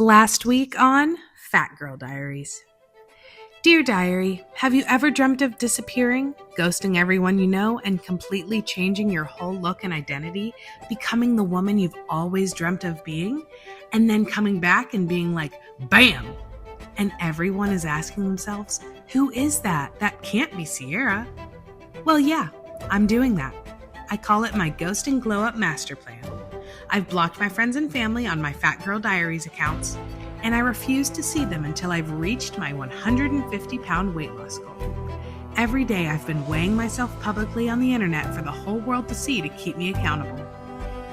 Last week on Fat Girl Diaries. Dear Diary, have you ever dreamt of disappearing, ghosting everyone you know, and completely changing your whole look and identity, becoming the woman you've always dreamt of being, and then coming back and being like, bam! And everyone is asking themselves, who is that? That can't be Sierra. Well, yeah, I'm doing that. I call it my Ghost and Glow Up Masterplan. I've blocked my friends and family on my Fat Girl Diaries accounts, and I refuse to see them until I've reached my 150-pound weight loss goal. Every day I've been weighing myself publicly on the internet for the whole world to see to keep me accountable.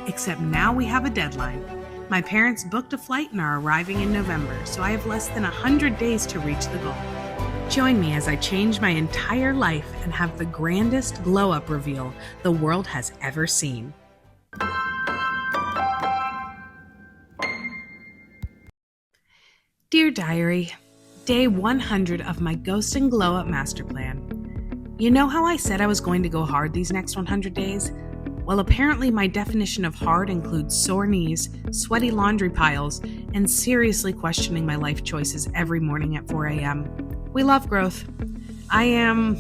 Except now we have a deadline. My parents booked a flight and are arriving in November, so I have less than 100 days to reach the goal. Join me as I change my entire life and have the grandest glow-up reveal the world has ever seen. Dear Diary, day 100 of my Ghost and Glow Up Master Plan. You know how I said I was going to go hard these next 100 days? Well, apparently my definition of hard includes sore knees, sweaty laundry piles, and seriously questioning my life choices every morning at 4 a.m. We love growth. I am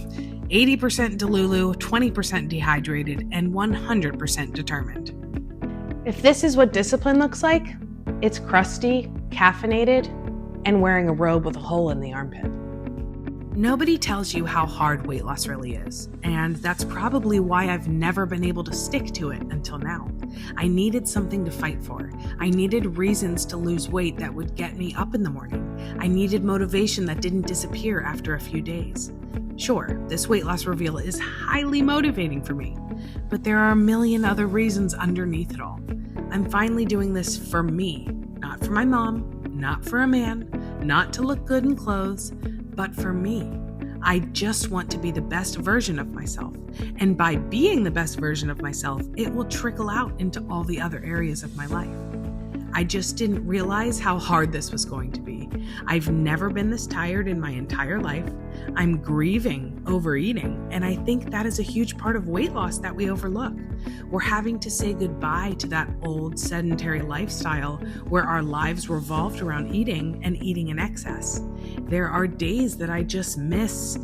80% Delulu, 20% dehydrated, and 100% determined. If this is what discipline looks like, it's crusty, caffeinated, and wearing a robe with a hole in the armpit. Nobody tells you how hard weight loss really is, and that's probably why I've never been able to stick to it until now. I needed something to fight for. I needed reasons to lose weight that would get me up in the morning. I needed motivation that didn't disappear after a few days. Sure, this weight loss reveal is highly motivating for me, but there are a million other reasons underneath it all. I'm finally doing this for me, not for my mom, not for a man, not to look good in clothes, but for me. I just want to be the best version of myself. And by being the best version of myself, it will trickle out into all the other areas of my life. I just didn't realize how hard this was going to be. I've never been this tired in my entire life. I'm grieving overeating, and I think that is a huge part of weight loss that we overlook. We're having to say goodbye to that old sedentary lifestyle where our lives revolved around eating and eating in excess. There are days that I just miss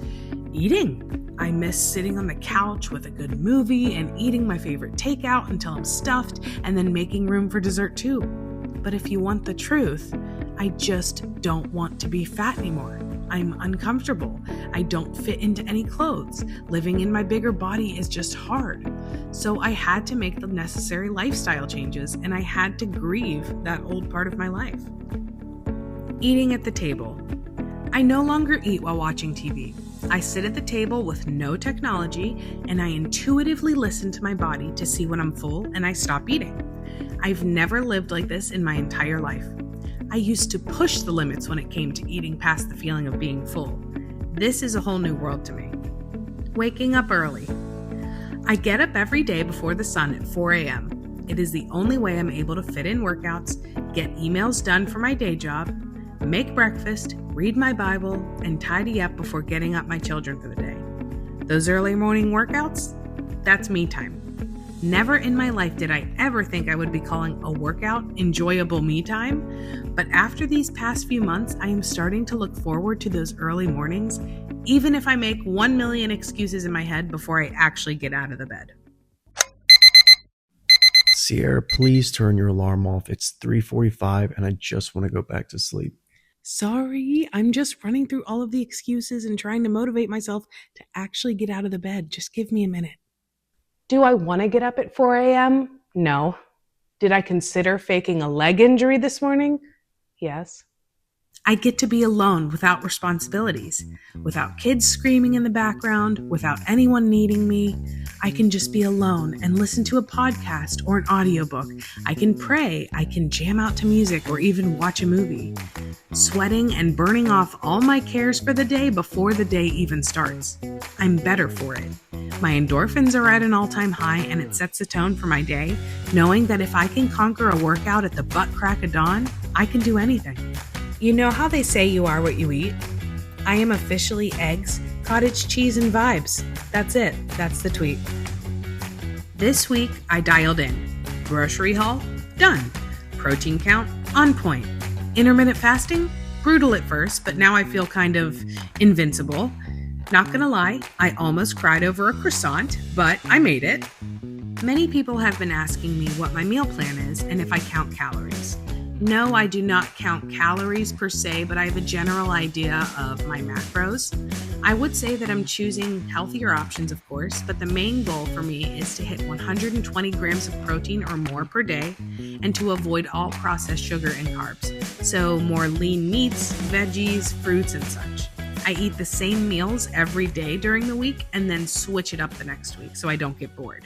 eating. I miss sitting on the couch with a good movie and eating my favorite takeout until I'm stuffed and then making room for dessert too. But if you want the truth, I just don't want to be fat anymore. I'm uncomfortable. I don't fit into any clothes. Living in my bigger body is just hard. So I had to make the necessary lifestyle changes, and I had to grieve that old part of my life. Eating at the table. I no longer eat while watching TV. I sit at the table with no technology, and I intuitively listen to my body to see when I'm full and I stop eating. I've never lived like this in my entire life. I used to push the limits when it came to eating past the feeling of being full. This is a whole new world to me. Waking up early. I get up every day before the sun at 4 a.m. It is the only way I'm able to fit in workouts, get emails done for my day job, make breakfast, read my Bible, and tidy up before getting up my children for the day. Those early morning workouts, that's me time. Never in my life did I ever think I would be calling a workout enjoyable me time, but after these past few months, I am starting to look forward to those early mornings, even if I make 1 million excuses in my head before I actually get out of the bed. Sierra, please turn your alarm off. It's 3:45 and I just want to go back to sleep. Sorry, I'm just running through all of the excuses and trying to motivate myself to actually get out of the bed. Just give me a minute. Do I want to get up at 4 a.m.? No. Did I consider faking a leg injury this morning? Yes. I get to be alone without responsibilities, without kids screaming in the background, without anyone needing me. I can just be alone and listen to a podcast or an audiobook. I can pray, I can jam out to music or even watch a movie. Sweating and burning off all my cares for the day before the day even starts. I'm better for it. My endorphins are at an all-time high, and it sets the tone for my day, knowing that if I can conquer a workout at the butt crack of dawn, I can do anything. You know how they say you are what you eat? I am officially eggs, cottage cheese, and vibes. That's it. That's the tweet. This week, I dialed in. Grocery haul? Done. Protein count? On point. Intermittent fasting? Brutal at first, but now I feel kind of invincible. Not gonna lie, I almost cried over a croissant, but I made it. Many people have been asking me what my meal plan is and if I count calories. No, I do not count calories per se, but I have a general idea of my macros. I would say that I'm choosing healthier options, of course, but the main goal for me is to hit 120 grams of protein or more per day and to avoid all processed sugar and carbs. So more lean meats, veggies, fruits, and such. I eat the same meals every day during the week and then switch it up the next week so I don't get bored.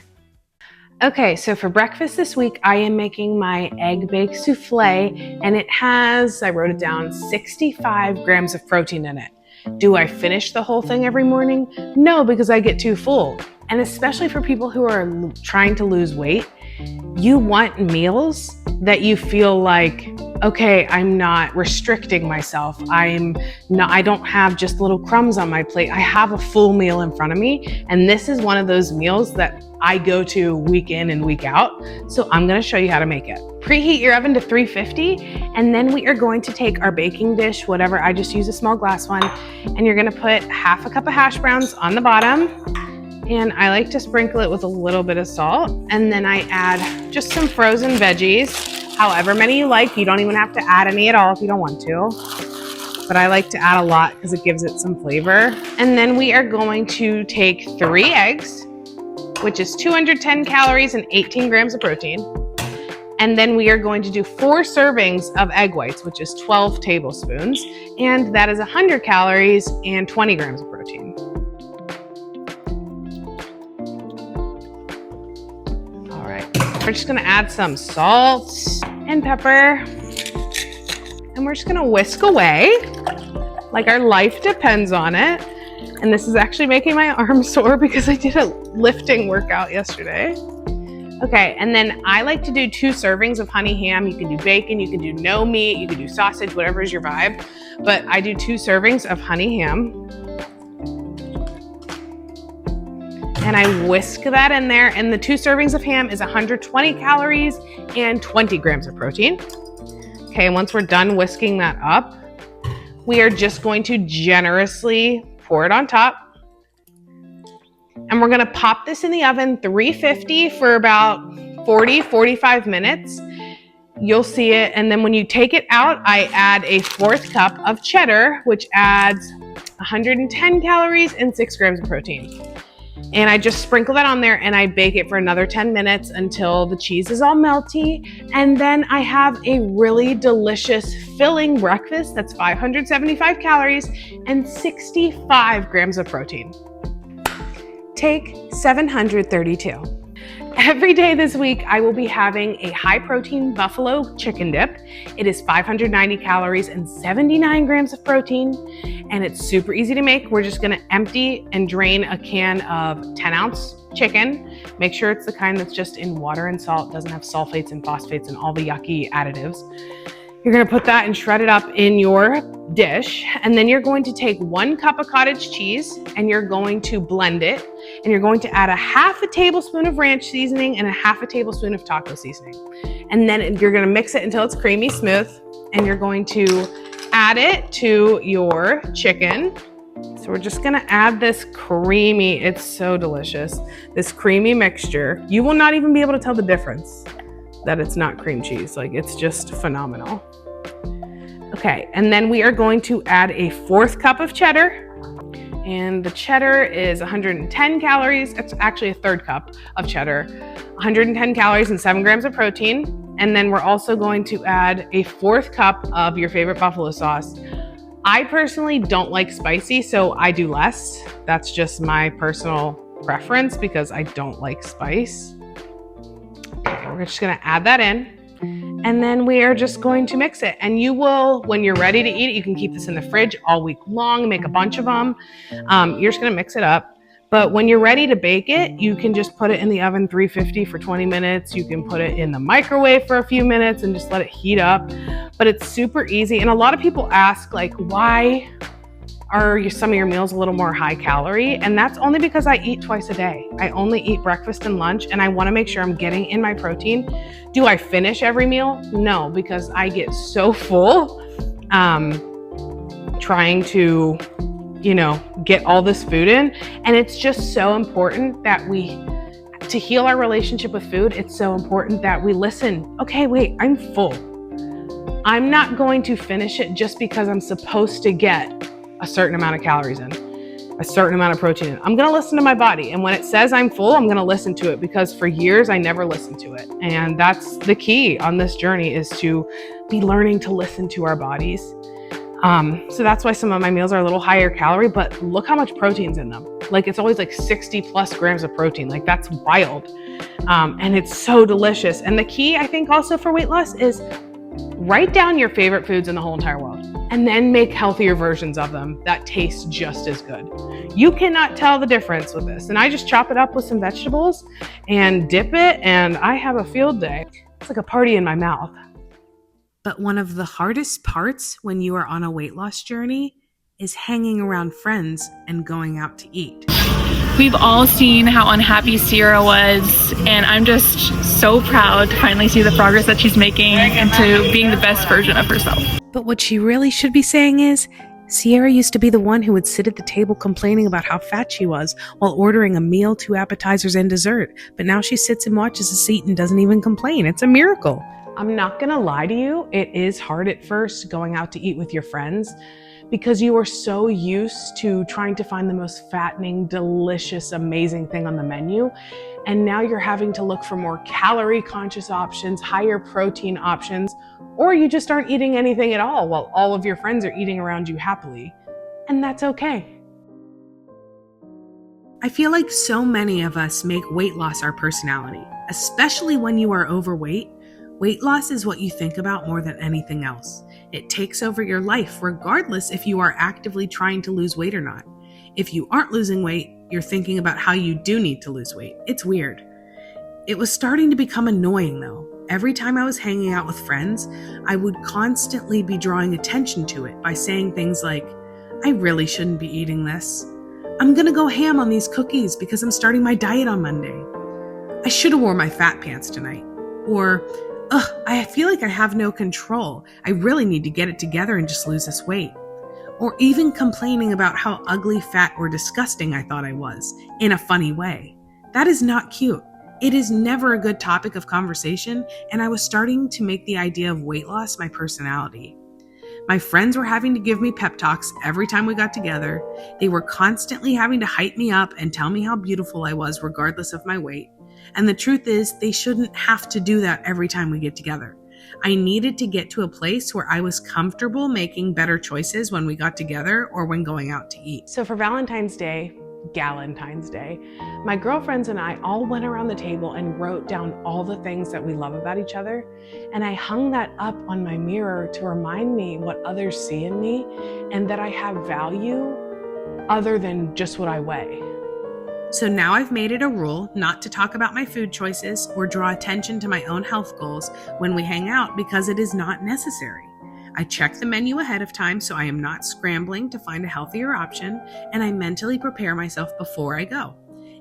Okay, so for breakfast this week, I am making my egg baked souffle, and it has, I wrote it down, 65 grams of protein in it. Do I finish the whole thing every morning? No, because I get too full. And especially for people who are trying to lose weight, you want meals that you feel like, okay, I'm not restricting myself. I don't have just little crumbs on my plate. I have a full meal in front of me. And this is one of those meals that I go to week in and week out. So I'm gonna show you how to make it. Preheat your oven to 350, and then we are going to take our baking dish, whatever, I just use a small glass one, and you're gonna put half a cup of hash browns on the bottom. And I like to sprinkle it with a little bit of salt. And then I add just some frozen veggies, however many you like. You don't even have to add any at all if you don't want to. But I like to add a lot because it gives it some flavor. And then we are going to take 3 eggs, which is 210 calories and 18 grams of protein. And then we are going to do 4 servings of egg whites, which is 12 tablespoons. And that is 100 calories and 20 grams of protein. All right, we're just gonna add some salt and pepper. And we're just gonna whisk away like our life depends on it. And this is actually making my arm sore because I did a lifting workout yesterday. Okay, and then I like to do 2 servings of honey ham. You can do bacon, you can do no meat, you can do sausage, whatever is your vibe. But I do 2 servings of honey ham. And I whisk that in there. And the 2 servings of ham is 120 calories and 20 grams of protein. Okay, and once we're done whisking that up, we are just going to generously pour it on top. And we're gonna pop this in the oven 350 for about 40-45 minutes. You'll see it. And then when you take it out, I add a 4th cup of cheddar, which adds 110 calories and 6 grams of protein. And I just sprinkle that on there and I bake it for another 10 minutes until the cheese is all melty. And then I have a really delicious filling breakfast that's 575 calories and 65 grams of protein. Take 732. Every day this week, I will be having a high protein buffalo chicken dip. It is 590 calories and 79 grams of protein, and it's super easy to make. We're just gonna empty and drain a can of 10-ounce chicken. Make sure it's the kind that's just in water and salt, doesn't have sulfates and phosphates and all the yucky additives. You're gonna put that and shred it up in your dish. And then you're going to take 1 cup of cottage cheese and you're going to blend it. And you're going to add a half a tablespoon of ranch seasoning and a half a tablespoon of taco seasoning. And then you're gonna mix it until it's creamy smooth. And you're going to add it to your chicken. So we're just gonna add this creamy, it's so delicious, this creamy mixture. You will not even be able to tell the difference that it's not cream cheese. Like, it's just phenomenal. Okay, and then we are going to add a 4th cup of cheddar. And the cheddar is 110 calories. It's actually a 3rd cup of cheddar, 110 calories and 7 grams of protein. And then we're also going to add a 4th cup of your favorite buffalo sauce. I personally don't like spicy, so I do less. That's just my personal preference because I don't like spice. Okay, we're just gonna add that in. And then we are just going to mix it. And you will, when you're ready to eat it, you can keep this in the fridge all week long, make a bunch of them. You're just gonna mix it up. But when you're ready to bake it, you can just put it in the oven 350 for 20 minutes. You can put it in the microwave for a few minutes and just let it heat up. But it's super easy. And a lot of people ask, like, why are some of your meals a little more high calorie? And that's only because I eat twice a day. I only eat breakfast and lunch, and I wanna make sure I'm getting in my protein. Do I finish every meal? No, because I get so full trying to, get all this food in. And it's just so important that to heal our relationship with food, it's so important that we listen. Okay, wait, I'm full. I'm not going to finish it just because I'm supposed to get a certain amount of calories in, a certain amount of protein in. I'm going to listen to my body. And when it says I'm full, I'm going to listen to it, because for years I never listened to it. And that's the key on this journey, is to be learning to listen to our bodies. So that's why some of my meals are a little higher calorie, but look how much protein's in them. Like, it's always like 60 plus grams of protein. Like, that's wild. And it's so delicious. And the key, I think, also for weight loss is write down your favorite foods in the whole entire world, and then make healthier versions of them that taste just as good. You cannot tell the difference with this. And I just chop it up with some vegetables and dip it, and I have a field day. It's like a party in my mouth. But one of the hardest parts when you are on a weight loss journey is hanging around friends and going out to eat. We've all seen how unhappy Sierra was, and I'm just so proud to finally see the progress that she's making into being the best version of herself. But what she really should be saying is, Sierra used to be the one who would sit at the table complaining about how fat she was while ordering a meal, 2 appetizers, and dessert. But now she sits and watches us eat and doesn't even complain. It's a miracle. I'm not gonna lie to you, it is hard at first going out to eat with your friends, because you are so used to trying to find the most fattening, delicious, amazing thing on the menu. And now you're having to look for more calorie conscious options, higher protein options, or you just aren't eating anything at all while all of your friends are eating around you happily. And that's okay. I feel like so many of us make weight loss our personality, especially when you are overweight. Weight loss is what you think about more than anything else. It takes over your life, regardless if you are actively trying to lose weight or not. If you aren't losing weight, you're thinking about how you do need to lose weight. It's weird. It was starting to become annoying though. Every time I was hanging out with friends, I would constantly be drawing attention to it by saying things like, I really shouldn't be eating this. I'm gonna go ham on these cookies because I'm starting my diet on Monday. I should have worn my fat pants tonight. Or, I feel like I have no control. I really need to get it together and just lose this weight. Or even complaining about how ugly, fat, or disgusting I thought I was, in a funny way. That is not cute. It is never a good topic of conversation, and I was starting to make the idea of weight loss my personality. My friends were having to give me pep talks every time we got together. They were constantly having to hype me up and tell me how beautiful I was regardless of my weight. And the truth is, they shouldn't have to do that every time we get together. I needed to get to a place where I was comfortable making better choices when we got together or when going out to eat. So for Galentine's Day, my girlfriends and I all went around the table and wrote down all the things that we love about each other. And I hung that up on my mirror to remind me what others see in me and that I have value other than just what I weigh. So now I've made it a rule not to talk about my food choices or draw attention to my own health goals when we hang out, because it is not necessary. I check the menu ahead of time so I am not scrambling to find a healthier option, and I mentally prepare myself before I go.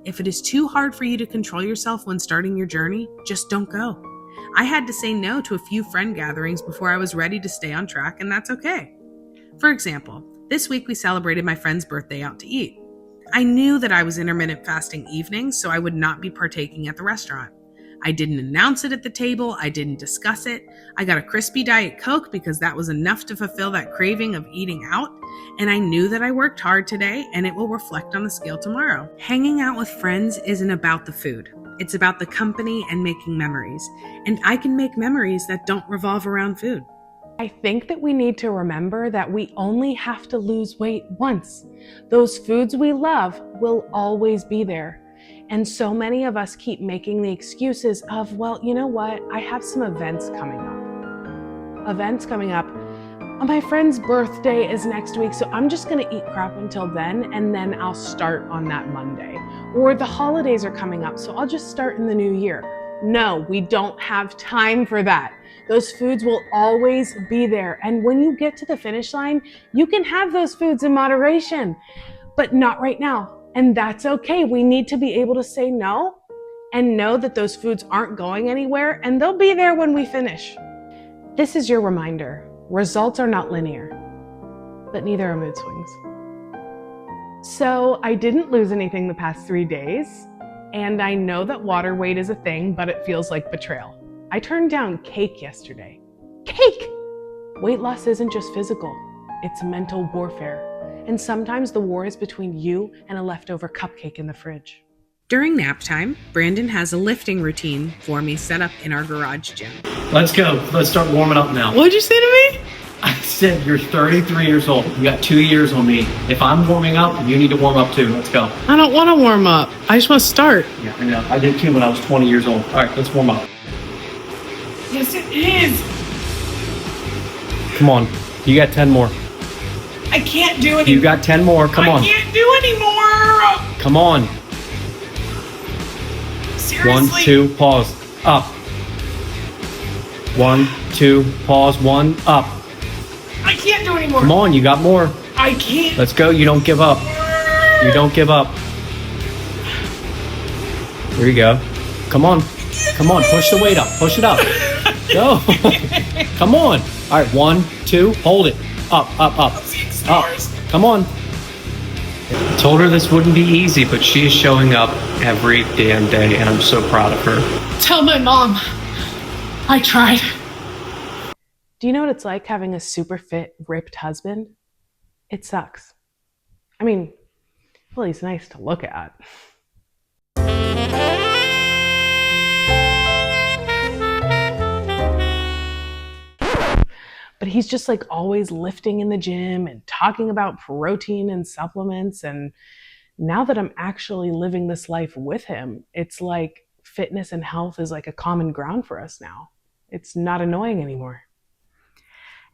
If it is too hard for you to control yourself when starting your journey, just don't go. I had to say no to a few friend gatherings before I was ready to stay on track, and that's okay. For example, this week we celebrated my friend's birthday out to eat. I knew that I was intermittent fasting evenings, so I would not be partaking at the restaurant. I didn't announce it at the table. I didn't discuss it. I got a crispy Diet Coke because that was enough to fulfill that craving of eating out. And I knew that I worked hard today and it will reflect on the scale tomorrow. Hanging out with friends isn't about the food. It's about the company and making memories. And I can make memories that don't revolve around food. I think that we need to remember that we only have to lose weight once. Those foods we love will always be there. And so many of us keep making the excuses of, well, you know what? I have some events coming up. My friend's birthday is next week, so I'm just gonna eat crap until then, and then I'll start on that Monday. Or the holidays are coming up, so I'll just start in the new year. No, we don't have time for that. Those foods will always be there. And when you get to the finish line, you can have those foods in moderation, but not right now. And that's okay. We need to be able to say no and know that those foods aren't going anywhere, and they'll be there when we finish. This is your reminder. Results are not linear, but neither are mood swings. So I didn't lose anything the past 3 days, and I know that water weight is a thing, but it feels like betrayal. I turned down cake yesterday. Cake! Weight loss isn't just physical, it's mental warfare. And sometimes the war is between you and a leftover cupcake in the fridge. During nap time, Brandon has a lifting routine for me set up in our garage gym. Let's go. Let's start warming up now. What'd you say to me? I said you're 33 years old. You got 2 years on me. If I'm warming up, you need to warm up too. Let's go. I don't want to warm up. I just want to start. Yeah, I know. I did too when I was 20 years old. All right, let's warm up. Yes, it is. Come on. You got 10 more. I can't do it. You got 10 more. Come on. I can't do anymore. Come on. Seriously. 1, 2, pause. Up. 1, 2, pause. 1, up. I can't do anymore. Come on, you got more. I can't. Let's go. You don't give up. You don't give up. There you go. Come on. Come on. Push the weight up. Push it up. Go. Come on. All right. 1, 2. Hold it. Up, up, up. Up. Come on. Told her this wouldn't be easy, but she's showing up every damn day, and I'm so proud of her. Tell my mom. I tried. Do you know what it's like having a super fit, ripped husband? It sucks. I mean, well, he's nice to look at. But he's just like always lifting in the gym and talking about protein and supplements. And now that I'm actually living this life with him, it's like fitness and health is like a common ground for us now. It's not annoying anymore.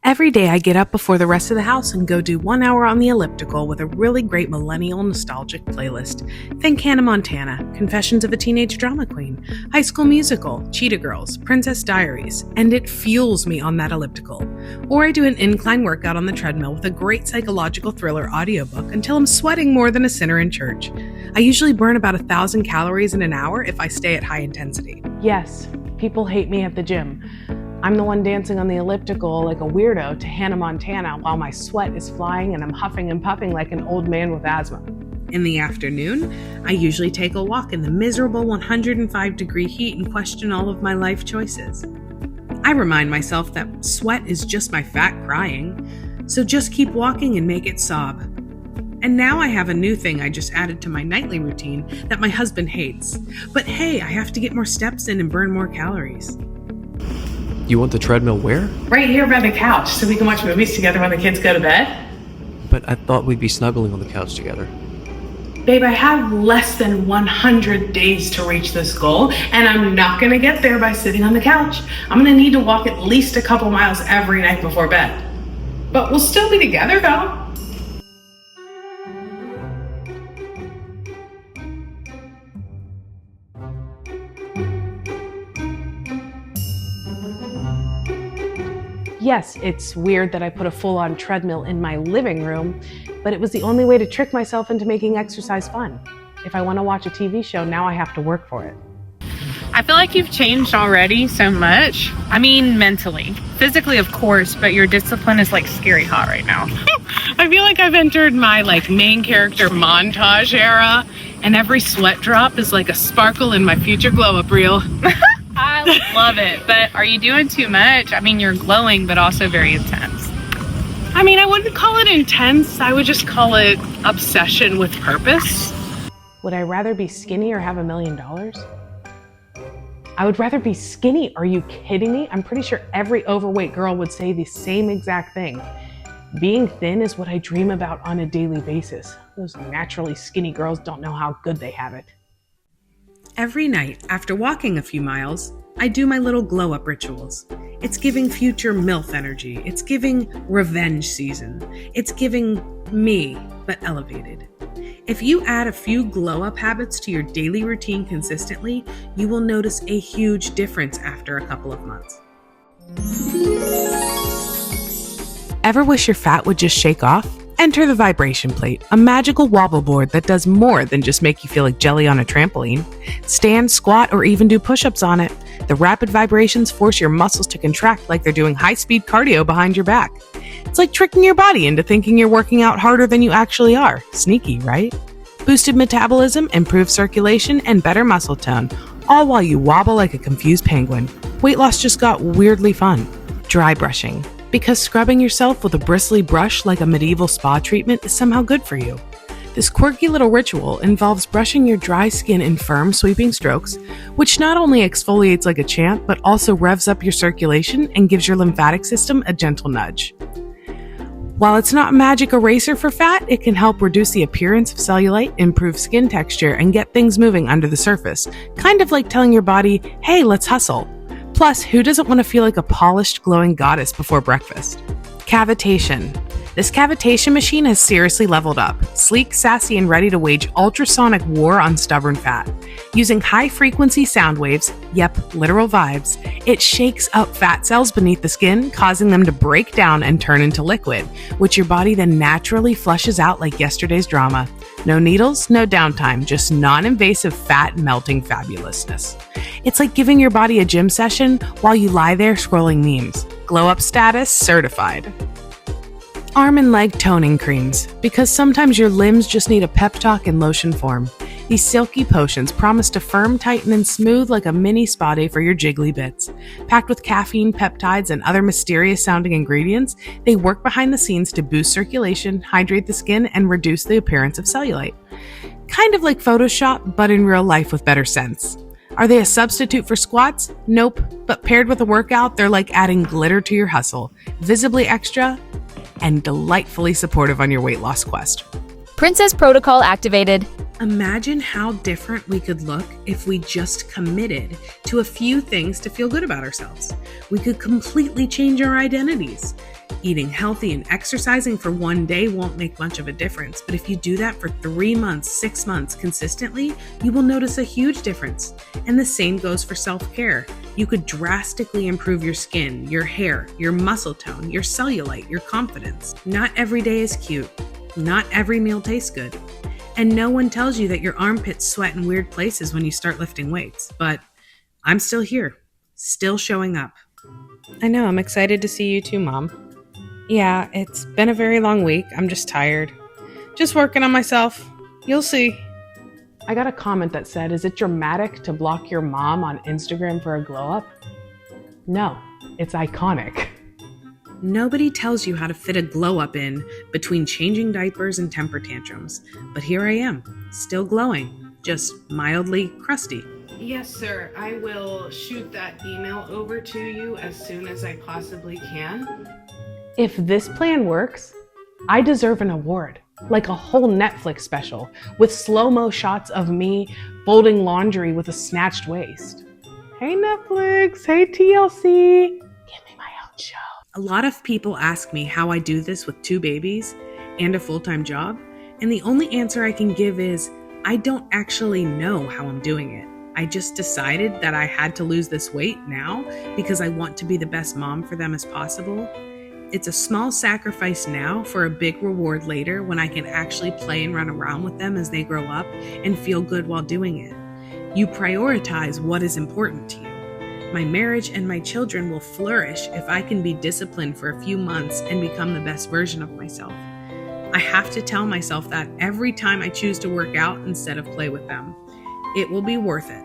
Every day I get up before the rest of the house and go do 1 hour on the elliptical with a really great millennial nostalgic playlist. Think Hannah Montana, Confessions of a Teenage Drama Queen, High School Musical, Cheetah Girls, Princess Diaries, and it fuels me on that elliptical. Or I do an incline workout on the treadmill with a great psychological thriller audiobook until I'm sweating more than a sinner in church. I usually burn about 1,000 calories in an hour if I stay at high intensity. Yes, people hate me at the gym. I'm the one dancing on the elliptical like a weirdo to Hannah Montana while my sweat is flying and I'm huffing and puffing like an old man with asthma. In the afternoon, I usually take a walk in the miserable 105-degree heat and question all of my life choices. I remind myself that sweat is just my fat crying, so just keep walking and make it sob. And now I have a new thing I just added to my nightly routine that my husband hates. But hey, I have to get more steps in and burn more calories. You want the treadmill where? Right here by the couch so we can watch movies together when the kids go to bed. But I thought we'd be snuggling on the couch together. Babe, I have less than 100 days to reach this goal, and I'm not gonna get there by sitting on the couch. I'm gonna need to walk at least a couple miles every night before bed. But we'll still be together though. Yes, it's weird that I put a full-on treadmill in my living room, but it was the only way to trick myself into making exercise fun. If I want to watch a TV show, now I have to work for it. I feel like you've changed already so much. I mean, mentally. Physically, of course, but your discipline is like scary hot right now. I feel like I've entered my like main character montage era, and every sweat drop is like a sparkle in my future glow up reel. I love it, but are you doing too much? I mean, you're glowing, but also very intense. I mean, I wouldn't call it intense. I would just call it obsession with purpose. Would I rather be skinny or have $1 million? I would rather be skinny. Are you kidding me? I'm pretty sure every overweight girl would say the same exact thing. Being thin is what I dream about on a daily basis. Those naturally skinny girls don't know how good they have it. Every night, after walking a few miles, I do my little glow-up rituals. It's giving future MILF energy. It's giving revenge season. It's giving me, but elevated. If you add a few glow-up habits to your daily routine consistently, you will notice a huge difference after a couple of months. Ever wish your fat would just shake off? Enter the vibration plate, a magical wobble board that does more than just make you feel like jelly on a trampoline. Stand, squat, or even do push-ups on it. The rapid vibrations force your muscles to contract like they're doing high-speed cardio behind your back. It's like tricking your body into thinking you're working out harder than you actually are. Sneaky, right? Boosted metabolism, improved circulation, and better muscle tone, all while you wobble like a confused penguin. Weight loss just got weirdly fun. Dry brushing. Because scrubbing yourself with a bristly brush like a medieval spa treatment is somehow good for you. This quirky little ritual involves brushing your dry skin in firm, sweeping strokes, which not only exfoliates like a champ, but also revs up your circulation and gives your lymphatic system a gentle nudge. While it's not a magic eraser for fat, it can help reduce the appearance of cellulite, improve skin texture, and get things moving under the surface, kind of like telling your body, hey, let's hustle. Plus, who doesn't want to feel like a polished, glowing goddess before breakfast? Cavitation. This cavitation machine has seriously leveled up. Sleek, sassy, and ready to wage ultrasonic war on stubborn fat. Using high-frequency sound waves, yep, literal vibes, it shakes up fat cells beneath the skin, causing them to break down and turn into liquid, which your body then naturally flushes out like yesterday's drama. No needles, no downtime, just non-invasive fat melting fabulousness. It's like giving your body a gym session while you lie there scrolling memes. Glow up status certified. Arm and leg toning creams, because sometimes your limbs just need a pep talk in lotion form. These silky potions promise to firm, tighten, and smooth like a mini spa day for your jiggly bits. Packed with caffeine, peptides, and other mysterious-sounding ingredients, they work behind the scenes to boost circulation, hydrate the skin, and reduce the appearance of cellulite. Kind of like Photoshop, but in real life with better sense. Are they a substitute for squats? Nope, but paired with a workout, they're like adding glitter to your hustle. Visibly extra, and delightfully supportive on your weight loss quest. Princess Protocol activated. Imagine how different we could look if we just committed to a few things to feel good about ourselves. We could completely change our identities. Eating healthy and exercising for one day won't make much of a difference, but if you do that for 3 months, 6 months consistently, you will notice a huge difference. And the same goes for self-care. You could drastically improve your skin, your hair, your muscle tone, your cellulite, your confidence. Not every day is cute. Not every meal tastes good. And no one tells you that your armpits sweat in weird places when you start lifting weights. But I'm still here, still showing up. I know, I'm excited to see you too, Mom. Yeah, it's been a very long week. I'm just tired. Just working on myself. You'll see. I got a comment that said, is it dramatic to block your mom on Instagram for a glow up? No, it's iconic. Nobody tells you how to fit a glow up in between changing diapers and temper tantrums. But here I am, still glowing, just mildly crusty. Yes, sir. I will shoot that email over to you as soon as I possibly can. If this plan works, I deserve an award, like a whole Netflix special with slow-mo shots of me folding laundry with a snatched waist. Hey Netflix, hey TLC, give me my own show. A lot of people ask me how I do this with 2 babies and a full-time job, and the only answer I can give is I don't actually know how I'm doing it. I just decided that I had to lose this weight now because I want to be the best mom for them as possible. It's a small sacrifice now for a big reward later when I can actually play and run around with them as they grow up and feel good while doing it. You prioritize what is important to you. My marriage and my children will flourish if I can be disciplined for a few months and become the best version of myself. I have to tell myself that every time I choose to work out instead of play with them. It will be worth it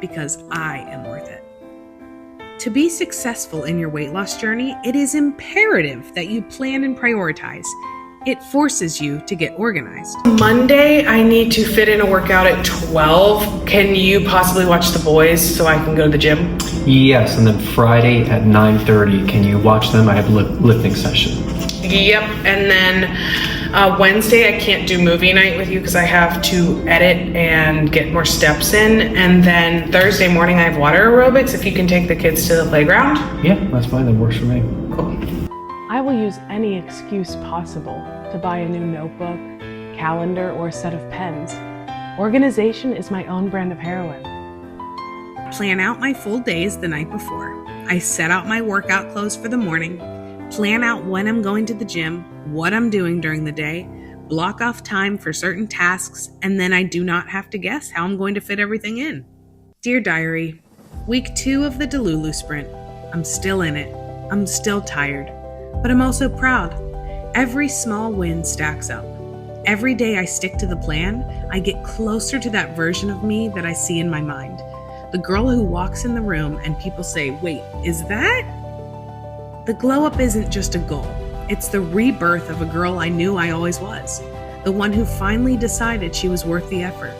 because I am worth it. To be successful in your weight loss journey, it is imperative that you plan and prioritize. It forces you to get organized. Monday, I need to fit in a workout at 12. Can you possibly watch the boys so I can go to the gym? Yes, and then Friday at 9:30, can you watch them? I have a lifting session. Yep, and then Wednesday I can't do movie night with you because I have to edit and get more steps in. And then Thursday morning I have water aerobics if you can take the kids to the playground. Yeah, that's fine, that works for me. Cool. I will use any excuse possible to buy a new notebook, calendar, or a set of pens. Organization is my own brand of heroin. Plan out my full days the night before. I set out my workout clothes for the morning, plan out when I'm going to the gym, what I'm doing during the day, block off time for certain tasks, and then I do not have to guess how I'm going to fit everything in. Dear Diary, week 2 of the Delulu sprint. I'm still in it. I'm still tired, but I'm also proud. Every small win stacks up. Every day I stick to the plan, I get closer to that version of me that I see in my mind. The girl who walks in the room and people say, "Wait, is that?" The glow up isn't just a goal. It's the rebirth of a girl I knew I always was. The one who finally decided she was worth the effort.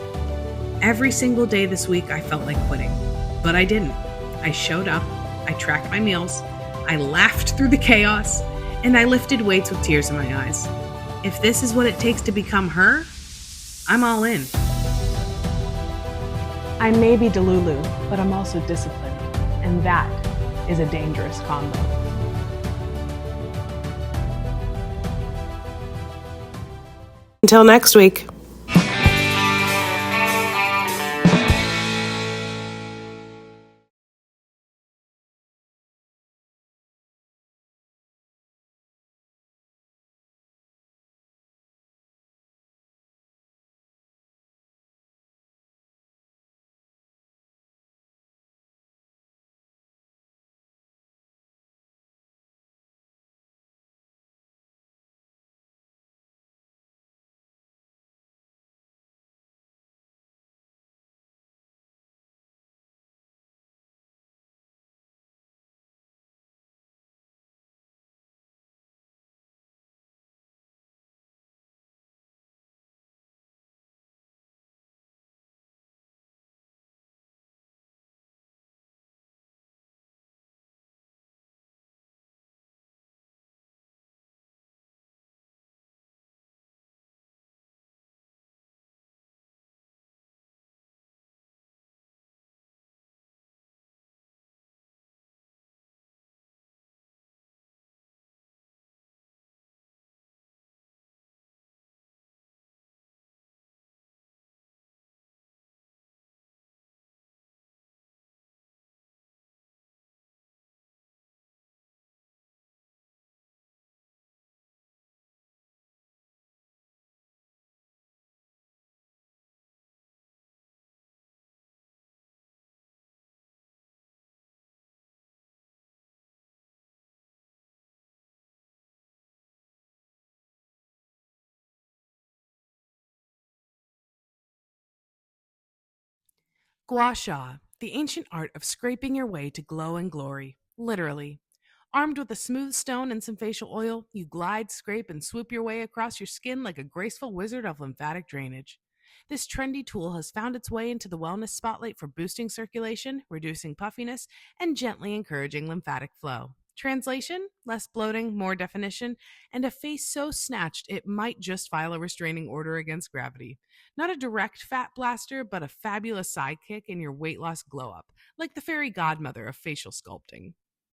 Every single day this week I felt like quitting, but I didn't. I showed up, I tracked my meals, I laughed through the chaos, and I lifted weights with tears in my eyes. If this is what it takes to become her, I'm all in. I may be Delulu, but I'm also disciplined, and that is a dangerous combo. Until next week. Gua sha, the ancient art of scraping your way to glow and glory, literally. Armed with a smooth stone and some facial oil, you glide, scrape, and swoop your way across your skin like a graceful wizard of lymphatic drainage. This trendy tool has found its way into the wellness spotlight for boosting circulation, reducing puffiness, and gently encouraging lymphatic flow. Translation: less bloating, more definition, and a face so snatched it might just file a restraining order against gravity. Not a direct fat blaster, but a fabulous sidekick in your weight loss glow up, like the fairy godmother of facial sculpting.